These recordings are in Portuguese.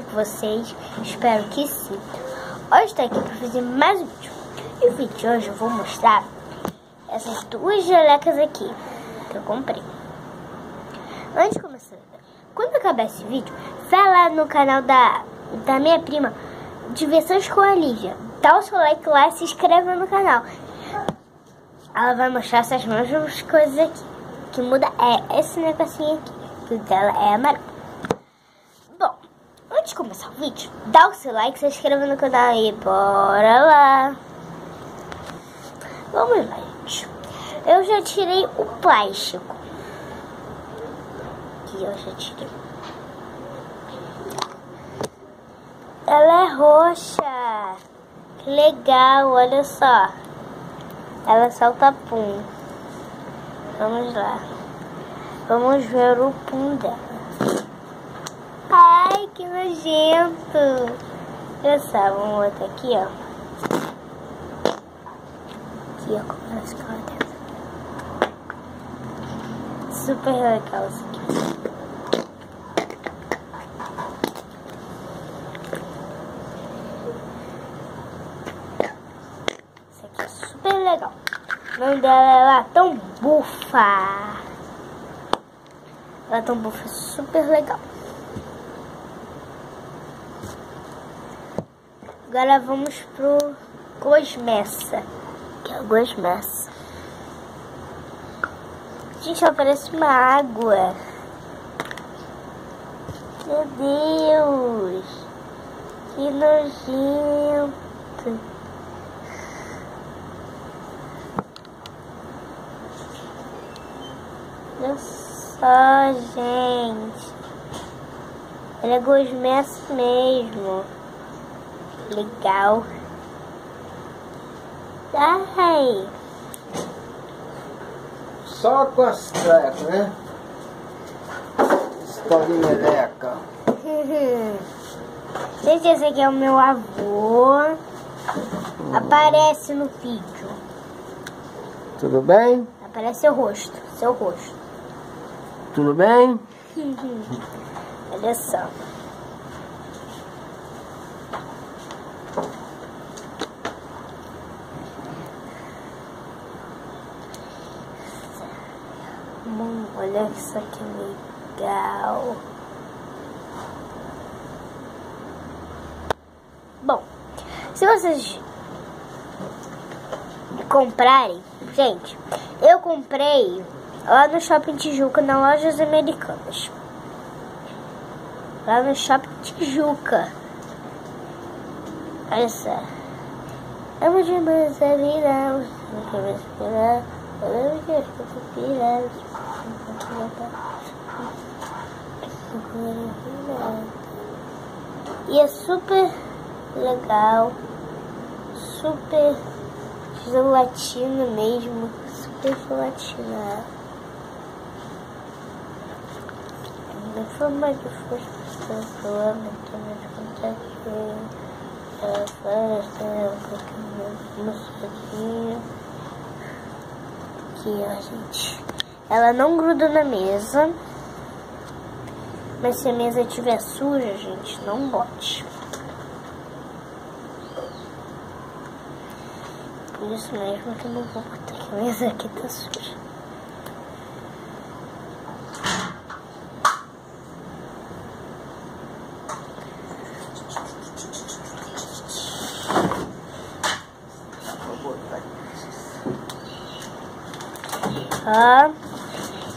com vocês? Espero que sim. Hoje estou aqui para fazer mais um vídeo. E o vídeo de hoje eu vou mostrar essas duas gelecas aqui que eu comprei. Antes de começar, quando acabar esse vídeo, vai lá no canal da minha prima, Diversões com a Lívia. Dá o seu like lá e se inscreva no canal. Ela vai mostrar essas mesmas coisas aqui. O que muda é esse negocinho aqui, que o dela é amarelo. Bom, antes de começar o vídeo, dá o seu like, se inscreva no canal e bora lá. Vamos lá, gente. Eu já tirei o plástico. Aqui eu já tirei. Ela é roxa. Que legal, olha só. Ela solta pum. Vamos lá. Vamos ver o pum dela. Ai, que nojento. Olha só, vamos botar aqui, ó. Aqui, ó, como ela fica lá dentro. Super legal isso aqui. Isso aqui é super legal. O nome dela é Latão Bufa. Latão Bufa é super legal. Agora vamos pro Gosmessa. Que é o Gosmessa. Gente, ela parece uma água. Meu Deus. Que nojento. Olha só, gente. Ela é Gosmessa mesmo. Legal. Ai. Só com as trecas, né? História meleca. Gente, esse aqui é o meu avô. Aparece no vídeo. Tudo bem? Aparece seu rosto. Seu rosto. Tudo bem? Olha só. Olha isso aqui legal. Bom, se vocês comprarem, gente, eu comprei lá no Shopping Tijuca, nas Lojas Americanas. Lá no Shopping Tijuca. Olha só. Amo demais a vida. Não quero me esperar. Eu quero respirar. E é super legal. Super gelatina mesmo. Super gelatina. Da forma de força falando que me contagiou. Aqui, ó, gente. Ela não gruda na mesa. Mas se a mesa estiver suja, gente, não bote. Por isso mesmo que eu não vou botar, que a mesa aqui tá suja. Ah,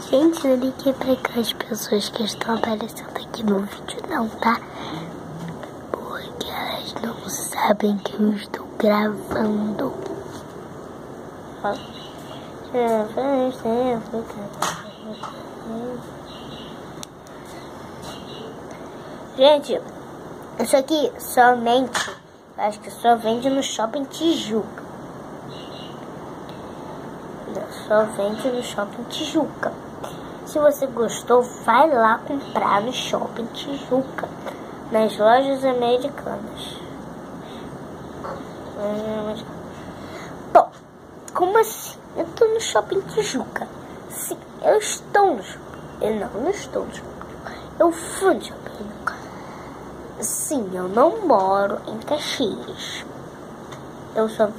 gente, eu liguei pra aquelas pessoas que estão aparecendo aqui no vídeo não, tá? Porque elas não sabem que eu estou gravando. Gente, isso aqui somente, acho que só vende no Shopping Tijuca. Só vende no Shopping Tijuca. Se você gostou, vai lá comprar no Shopping Tijuca, nas Lojas Americanas. Bom, como assim? Eu tô no Shopping Tijuca. Sim, eu estou no shopping. Eu não estou no shopping. Eu fui no shopping. Sim, eu não moro em Caxias. Eu só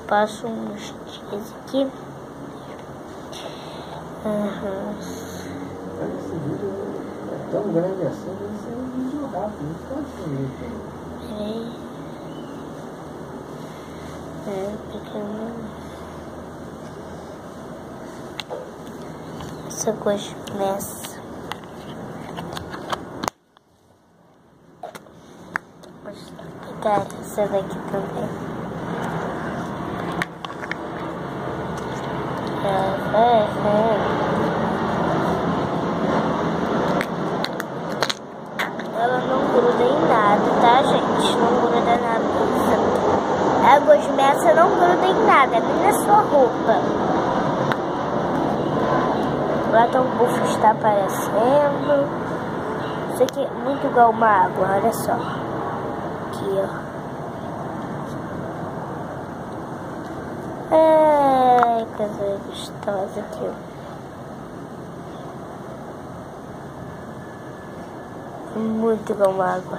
passo uns dias aqui. Esse vídeo é tão grande assim, esse é um vídeo rápido, não pode ser. Essa começa. Vou pegar essa daqui também. Ela não gruda em nada, tá, gente? Não gruda nada. A gosmessa não gruda em nada, nem na sua roupa. Lá tá um bufo que está aparecendo. Isso aqui é muito igual uma água, olha só. Aqui, ó. Ai, coisa gostosa aqui, ó. Muito igual uma água.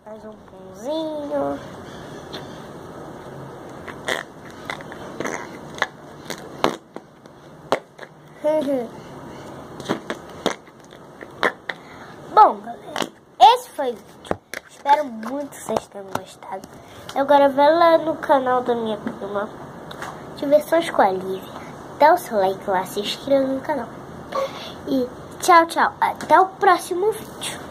Mais um pãozinho. Bom, galera, esse foi o vídeo. Espero muito que vocês tenham gostado. Agora vai lá no canal da minha prima, Diversões com a Lívia. Dá o seu like lá, se inscreva no canal. E tchau, tchau. Até o próximo vídeo.